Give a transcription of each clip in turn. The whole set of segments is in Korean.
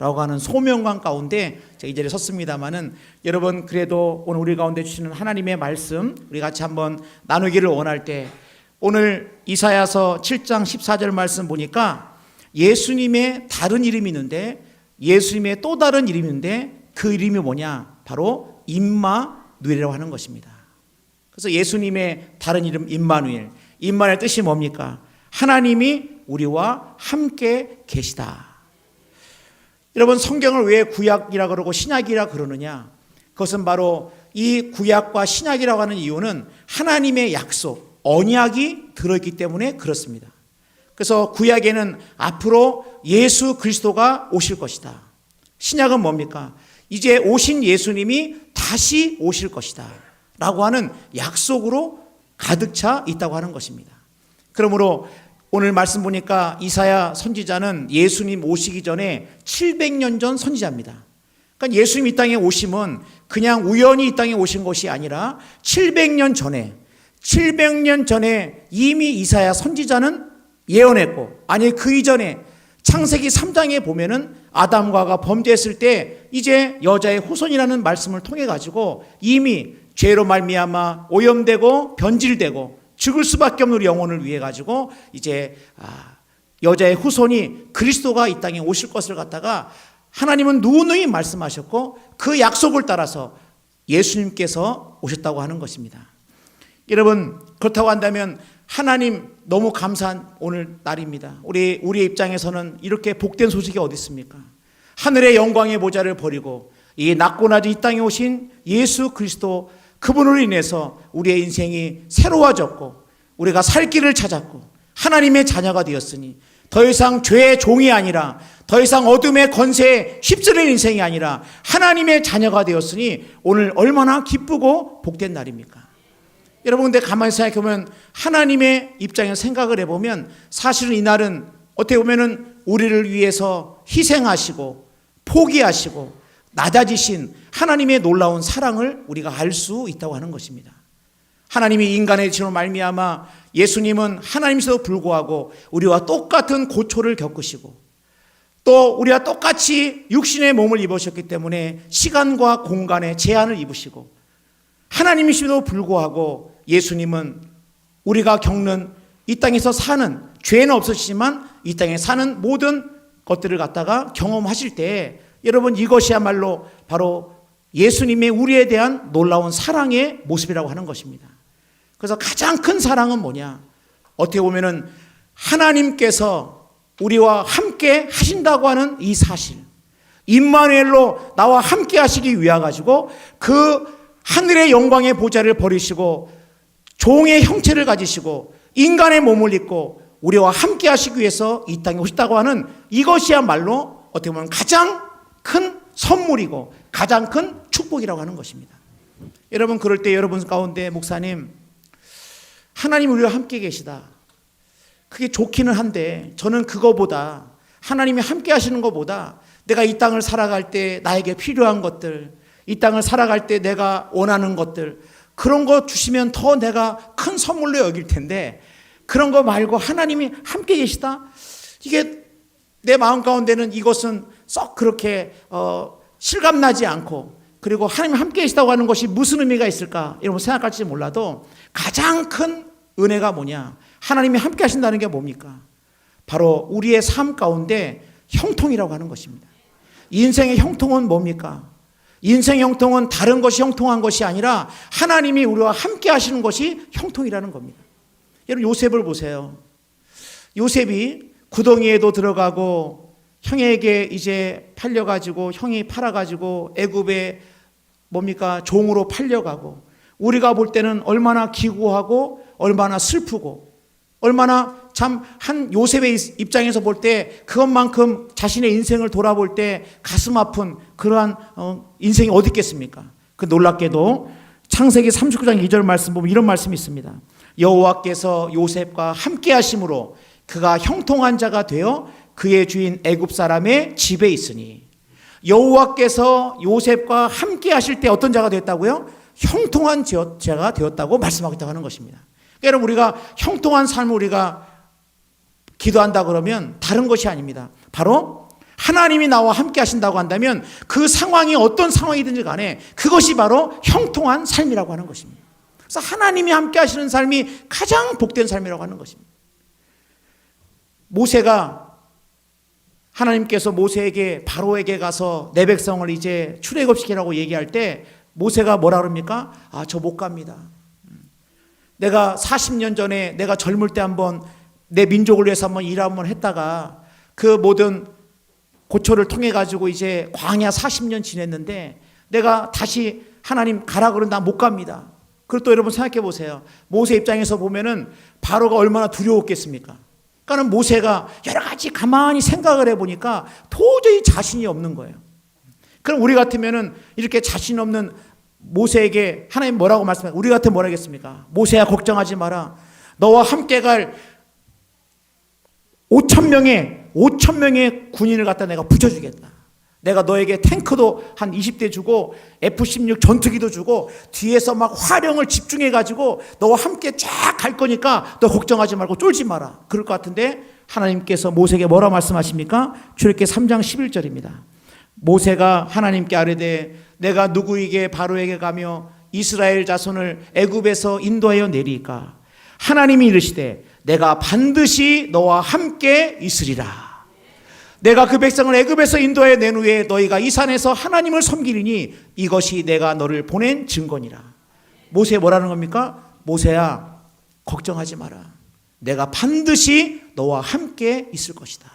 라고 하는 소명관 가운데 제가 이 자리에 섰습니다마는, 여러분 그래도 오늘 우리 가운데 주시는 하나님의 말씀 우리 같이 한번 나누기를 원할 때, 오늘 이사야서 7장 14절 말씀 보니까 예수님의 다른 이름이 있는데, 예수님의 또 다른 이름이 있는데 그 이름이 뭐냐? 바로 임마누엘이라고 하는 것입니다. 그래서 예수님의 다른 이름 임마누엘, 임마누엘 뜻이 뭡니까? 하나님이 우리와 함께 계시다. 여러분, 성경을 왜 구약이라 그러고 신약이라 그러느냐? 그것은 바로 이 구약과 신약이라고 하는 이유는 하나님의 약속, 언약이 들어있기 때문에 그렇습니다. 그래서 구약에는 앞으로 예수 그리스도가 오실 것이다. 신약은 뭡니까? 이제 오신 예수님이 다시 오실 것이다 라고 하는 약속으로 가득 차 있다고 하는 것입니다. 그러므로 오늘 말씀 보니까 이사야 선지자는 예수님 오시기 전에 700년 전 선지자입니다. 그러니까 예수님 이 땅에 오심은 그냥 우연히 이 땅에 오신 것이 아니라 700년 전에 이미 이사야 선지자는 예언했고, 아니 그 이전에 창세기 3장에 보면은 아담과 하와가 범죄했을 때 이제 여자의 후손이라는 말씀을 통해 가지고 이미 죄로 말미암아 오염되고 변질되고 죽을 수밖에 없는 우리 영혼을 위해 가지고 이제 여자의 후손이 그리스도가 이 땅에 오실 것을 갖다가 하나님은 누누이 말씀하셨고, 그 약속을 따라서 예수님께서 오셨다고 하는 것입니다. 여러분, 그렇다고 한다면 하나님 너무 감사한 오늘 날입니다. 우리의 입장에서는 이렇게 복된 소식이 어디 있습니까? 하늘의 영광의 보좌를 버리고 이 낮고 낮은 이 땅에 오신 예수 그리스도, 그분으로 인해서 우리의 인생이 새로워졌고 우리가 살 길을 찾았고 하나님의 자녀가 되었으니 더 이상 죄의 종이 아니라, 더 이상 어둠의 권세에 휩쓸린 인생이 아니라 하나님의 자녀가 되었으니 오늘 얼마나 기쁘고 복된 날입니까? 여러분, 근데 가만히 생각해보면 하나님의 입장에서 생각을 해보면 사실은 이 날은 어떻게 보면은 우리를 위해서 희생하시고 포기하시고 낮아지신 하나님의 놀라운 사랑을 우리가 알 수 있다고 하는 것입니다. 하나님이 인간의 죄로 말미암아 예수님은 하나님이서도 불구하고 우리와 똑같은 고초를 겪으시고 또 우리와 똑같이 육신의 몸을 입으셨기 때문에 시간과 공간의 제한을 입으시고, 하나님이심에도 불구하고 예수님은 우리가 겪는 이 땅에서 사는, 죄는 없으시지만 이 땅에 사는 모든 것들을 갖다가 경험하실 때, 여러분 이것이야말로 바로 예수님의 우리에 대한 놀라운 사랑의 모습이라고 하는 것입니다. 그래서 가장 큰 사랑은 뭐냐? 어떻게 보면은 하나님께서 우리와 함께 하신다고 하는 이 사실, 임마누엘로 나와 함께 하시기 위해 가지고 그 하늘의 영광의 보좌를 버리시고 종의 형체를 가지시고 인간의 몸을 입고 우리와 함께 하시기 위해서 이 땅에 오셨다고 하는 이것이야말로 어떻게 보면 가장 큰 선물이고 가장 큰 축복이라고 하는 것입니다. 여러분, 그럴 때 여러분 가운데 목사님, 하나님 우리와 함께 계시다, 그게 좋기는 한데 저는 그거보다, 하나님이 함께 하시는 것보다 내가 이 땅을 살아갈 때 나에게 필요한 것들, 이 땅을 살아갈 때 내가 원하는 것들, 그런 거 주시면 더 내가 큰 선물로 여길 텐데 그런 거 말고 하나님이 함께 계시다, 이게 내 마음 가운데는 이것은 썩 그렇게 실감나지 않고, 그리고 하나님 함께 계시다고 하는 것이 무슨 의미가 있을까 이런 거 생각할지 몰라도 가장 큰 은혜가 뭐냐? 하나님이 함께 하신다는 게 뭡니까? 바로 우리의 삶 가운데 형통이라고 하는 것입니다. 인생의 형통은 뭡니까? 인생의 형통은 다른 것이 형통한 것이 아니라 하나님이 우리와 함께 하시는 것이 형통이라는 겁니다. 여러분, 요셉을 보세요. 요셉이 구덩이에도 들어가고 형에게 이제 팔려가지고, 형이 팔아가지고 애굽에 뭡니까? 종으로 팔려가고, 우리가 볼 때는 얼마나 기구하고 얼마나 슬프고 얼마나 참 한 요셉의 입장에서 볼 때 그것만큼 자신의 인생을 돌아볼 때 가슴 아픈 그러한 인생이 어디 있겠습니까? 그 놀랍게도 창세기 39장 2절 말씀 보면 이런 말씀이 있습니다. 여호와께서 요셉과 함께 하심으로 그가 형통한 자가 되어 그의 주인 애굽 사람의 집에 있으니, 여호와께서 요셉과 함께 하실 때 어떤 자가 되었다고요? 형통한 자가 되었다고 말씀하고 있다고 하는 것입니다. 여러분, 우리가 형통한 삶을 우리가 기도한다 그러면 다른 것이 아닙니다. 바로 하나님이 나와 함께 하신다고 한다면 그 상황이 어떤 상황이든지 간에 그것이 바로 형통한 삶이라고 하는 것입니다. 그래서 하나님이 함께 하시는 삶이 가장 복된 삶이라고 하는 것입니다. 모세가 하나님께서 모세에게 바로에게 가서 내 백성을 이제 출애굽시키라고 얘기할 때 모세가 뭐라 그럽니까? 저 못 갑니다. 내가 40년 전에 내가 젊을 때 한번 내 민족을 위해서 한번 일 한번 했다가 그 모든 고초를 통해 가지고 이제 광야 40년 지냈는데 내가 다시 하나님 가라 그러면 나 못 갑니다. 그리고 또 여러분 생각해 보세요. 모세 입장에서 보면은 바로가 얼마나 두려웠겠습니까? 그러니까 모세가 여러 가지 가만히 생각을 해보니까 도저히 자신이 없는 거예요. 그럼 우리 같으면은 이렇게 자신 없는 모세에게 하나님 뭐라고 말씀해요? 우리 같으면 뭐라 하겠습니까? 모세야 걱정하지 마라. 너와 함께 갈 5천 명의 군인을 갖다 내가 붙여주겠다. 내가 너에게 탱크도 한 20대 주고 F-16 전투기도 주고 뒤에서 막 화력을 집중해가지고 너와 함께 쫙 갈 거니까 너 걱정하지 말고 쫄지 마라. 그럴 것 같은데 하나님께서 모세에게 뭐라 말씀하십니까? 출애굽기 3장 11절입니다. 모세가 하나님께 아뢰되 내가 누구에게 바로에게 가며 이스라엘 자손을 애굽에서 인도하여 내리까? 하나님이 이르시되 내가 반드시 너와 함께 있으리라. 내가 그 백성을 애굽에서 인도하여 낸 후에 너희가 이 산에서 하나님을 섬기리니 이것이 내가 너를 보낸 증거니라. 모세 뭐라는 겁니까? 모세야 걱정하지 마라. 내가 반드시 너와 함께 있을 것이다.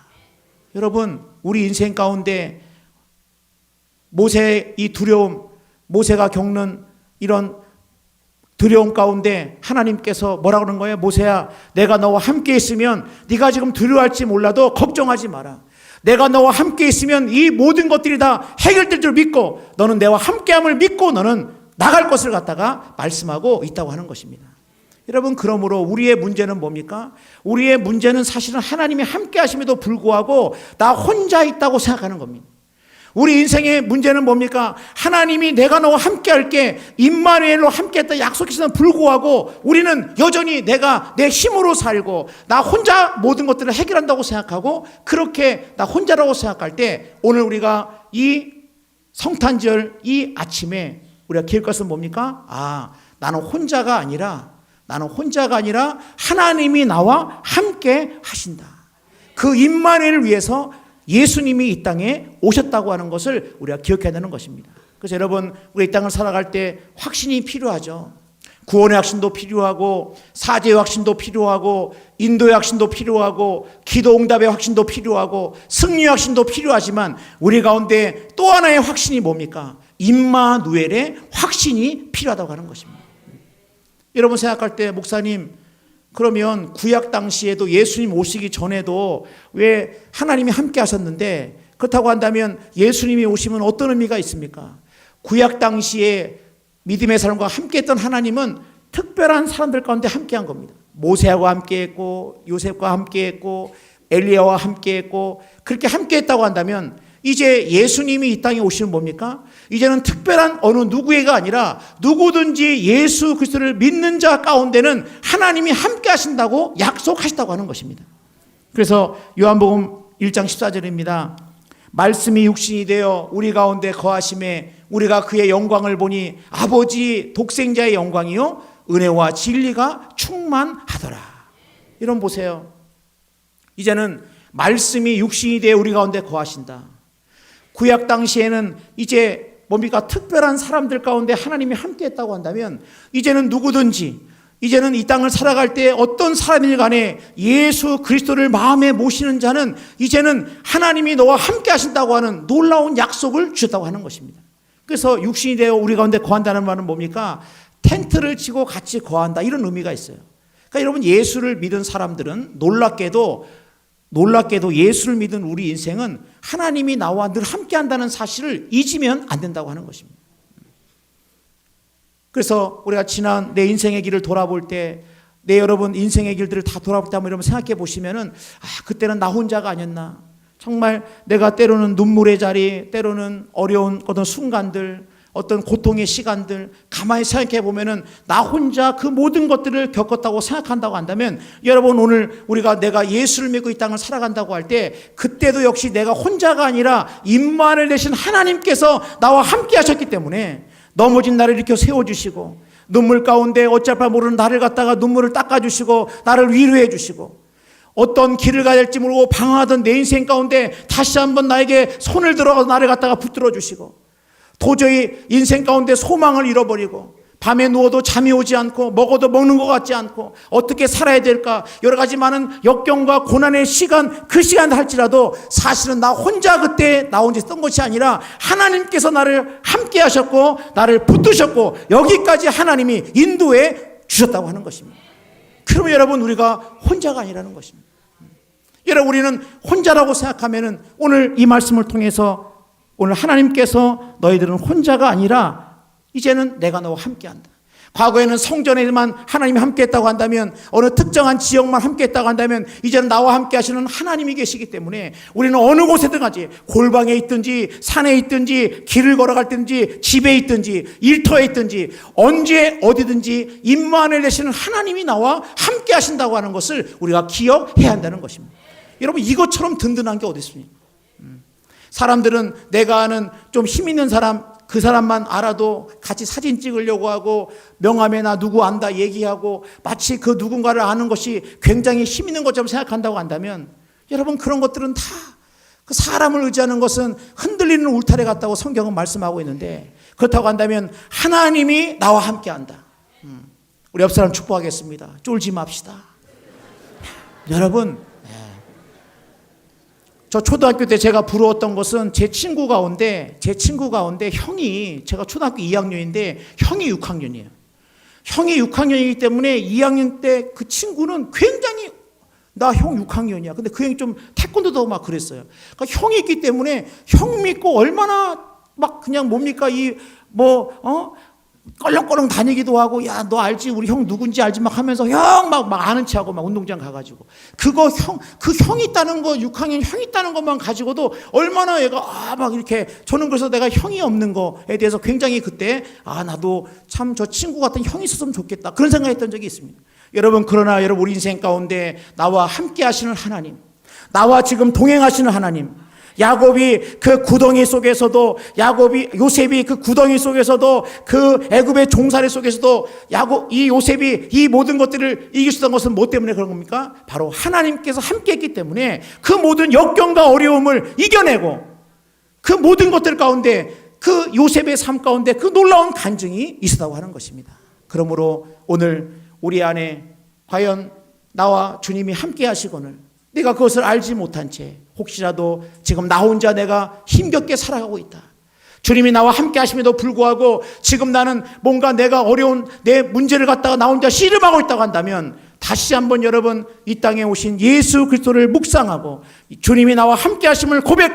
여러분 우리 인생 가운데 모세의 이 두려움, 모세가 겪는 이런 두려움 가운데 하나님께서 뭐라 그러는 거예요? 모세야 내가 너와 함께 있으면 네가 지금 두려워할지 몰라도 걱정하지 마라. 내가 너와 함께 있으면 이 모든 것들이 다 해결될 줄 믿고 너는 내와 함께함을 믿고 너는 나갈 것을 갖다가 말씀하고 있다고 하는 것입니다. 여러분 그러므로 우리의 문제는 뭡니까? 우리의 문제는 사실은 하나님이 함께 하심에도 불구하고 나 혼자 있다고 생각하는 겁니다. 우리 인생의 문제는 뭡니까? 하나님이 내가 너와 함께 할게 임마누엘로 함께 했다 약속했음에도 불구하고 우리는 여전히 내가 내 힘으로 살고 나 혼자 모든 것들을 해결한다고 생각하고 그렇게 나 혼자라고 생각할 때 오늘 우리가 이 성탄절 이 아침에 우리가 기억할 것은 뭡니까? 나는 혼자가 아니라 하나님이 나와 함께 하신다. 그 임마누엘을 위해서 예수님이 이 땅에 오셨다고 하는 것을 우리가 기억해야 되는 것입니다. 그래서 여러분 우리 이 땅을 살아갈 때 확신이 필요하죠. 구원의 확신도 필요하고 사죄의 확신도 필요하고 인도의 확신도 필요하고 기도 응답의 확신도 필요하고 승리의 확신도 필요하지만 우리 가운데 또 하나의 확신이 뭡니까? 임마누엘의 확신이 필요하다고 하는 것입니다. 여러분 생각할 때 목사님 그러면 구약 당시에도 예수님 오시기 전에도 왜 하나님이 함께 하셨는데 그렇다고 한다면 예수님이 오시면 어떤 의미가 있습니까? 구약 당시에 믿음의 사람과 함께 했던 하나님은 특별한 사람들 가운데 함께 한 겁니다. 모세하고 함께 했고 요셉과 함께 했고 엘리야와 함께 했고 그렇게 함께 했다고 한다면 이제 예수님이 이 땅에 오시면 뭡니까? 이제는 특별한 어느 누구의가 아니라 누구든지 예수 그리스도를 믿는 자 가운데는 하나님이 함께 하신다고 약속하셨다고 하는 것입니다. 그래서 요한복음 1장 14절입니다. 말씀이 육신이 되어 우리 가운데 거하심에 우리가 그의 영광을 보니 아버지 독생자의 영광이요 은혜와 진리가 충만하더라. 이런 보세요. 이제는 말씀이 육신이 되어 우리 가운데 거하신다. 구약 당시에는 이제 뭡니까? 특별한 사람들 가운데 하나님이 함께 했다고 한다면 이제는 누구든지 이제는 이 땅을 살아갈 때 어떤 사람일 간에 예수 그리스도를 마음에 모시는 자는 이제는 하나님이 너와 함께 하신다고 하는 놀라운 약속을 주셨다고 하는 것입니다. 그래서 육신이 되어 우리 가운데 거한다는 말은 뭡니까? 텐트를 치고 같이 거한다 이런 의미가 있어요. 그러니까 여러분 예수를 믿은 사람들은 놀랍게도 예수를 믿은 우리 인생은 하나님이 나와 늘 함께 한다는 사실을 잊으면 안 된다고 하는 것입니다. 그래서 우리가 지난 내 인생의 길을 돌아볼 때 내 여러분 인생의 길들을 다 돌아볼 때 한번 여러분 생각해 보시면은 그때는 나 혼자가 아니었나. 정말 내가 때로는 눈물의 자리, 때로는 어려운 어떤 순간들, 어떤 고통의 시간들 가만히 생각해 보면은 나 혼자 그 모든 것들을 겪었다고 생각한다고 한다면, 여러분 오늘 우리가 내가 예수를 믿고 이 땅을 살아간다고 할 때 그때도 역시 내가 혼자가 아니라 임마누엘 되신 하나님께서 나와 함께 하셨기 때문에 넘어진 나를 일으켜 세워주시고, 눈물 가운데 어쩔 바 모르는 나를 갖다가 눈물을 닦아주시고 나를 위로해 주시고, 어떤 길을 가야 될지 모르고 방황하던 내 인생 가운데 다시 한번 나에게 손을 들어서 나를 갖다가 붙들어 주시고, 도저히 인생 가운데 소망을 잃어버리고 밤에 누워도 잠이 오지 않고 먹어도 먹는 것 같지 않고 어떻게 살아야 될까 여러 가지 많은 역경과 고난의 시간, 그 시간 할지라도 사실은 나 혼자 그때 나 혼자 했던 것이 아니라 하나님께서 나를 함께 하셨고 나를 붙드셨고 여기까지 하나님이 인도해 주셨다고 하는 것입니다. 그러면 여러분 우리가 혼자가 아니라는 것입니다. 여러분 우리는 혼자라고 생각하면은 오늘 이 말씀을 통해서 오늘 하나님께서 너희들은 혼자가 아니라 이제는 내가 너와 함께한다. 과거에는 성전에만 하나님이 함께했다고 한다면, 어느 특정한 지역만 함께했다고 한다면, 이제는 나와 함께 하시는 하나님이 계시기 때문에 우리는 어느 곳에든 가지, 골방에 있든지 산에 있든지 길을 걸어갈 든지 집에 있든지 일터에 있든지 언제 어디든지 임마누엘 되시는 하나님이 나와 함께 하신다고 하는 것을 우리가 기억해야 한다는 것입니다. 여러분 이것처럼 든든한 게 어디 있습니까? 사람들은 내가 아는 좀 힘 있는 사람, 그 사람만 알아도 같이 사진 찍으려고 하고 명함에 나 누구 안다 얘기하고 마치 그 누군가를 아는 것이 굉장히 힘 있는 것처럼 생각한다고 한다면, 여러분 그런 것들은 다 그 사람을 의지하는 것은 흔들리는 울타리 같다고 성경은 말씀하고 있는데, 그렇다고 한다면 하나님이 나와 함께한다. 우리 옆 사람 축복하겠습니다. 쫄지 맙시다. 여러분 저 초등학교 때 제가 부러웠던 것은 제 친구 가운데 형이, 제가 초등학교 2학년인데 형이 6학년이에요. 형이 6학년이기 때문에 2학년 때 그 친구는 굉장히 나 형 6학년이야. 근데 그 형이 좀 태권도도 막 그랬어요. 그러니까 형이 있기 때문에 형 믿고 얼마나 막 그냥 뭡니까 껄렁껄렁 다니기도 하고, 야 너 알지 우리 형 누군지 알지 막 하면서 형 막 아는 체하고 막 운동장 가가지고 그거 그 형 있다는 거, 6학년 형 있다는 것만 가지고도 얼마나 얘가 막 이렇게, 저는 그래서 내가 형이 없는 거에 대해서 굉장히 그때 나도 참 저 친구 같은 형이 있었으면 좋겠다 그런 생각했던 적이 있습니다. 여러분 그러나 여러분 우리 인생 가운데 나와 함께 하시는 하나님, 나와 지금 동행하시는 하나님, 야곱이 그 구덩이 속에서도, 요셉이 그 구덩이 속에서도, 그 애굽의 종살이 속에서도 이 요셉이 이 모든 것들을 이길 수 있었던 것은 뭐 때문에 그런 겁니까? 바로 하나님께서 함께 했기 때문에 그 모든 역경과 어려움을 이겨내고 그 모든 것들 가운데, 그 요셉의 삶 가운데 그 놀라운 간증이 있었다고 하는 것입니다. 그러므로 오늘 우리 안에 과연 나와 주님이 함께 하시거늘 내가 그것을 알지 못한 채 혹시라도 지금 나 혼자 내가 힘겹게 살아가고 있다, 주님이 나와 함께 하심에도 불구하고 지금 나는 뭔가 내가 어려운 내 문제를 갖다가 나 혼자 씨름하고 있다고 한다면, 다시 한번 여러분 이 땅에 오신 예수 그리스도를 묵상하고 주님이 나와 함께 하심을 고백하고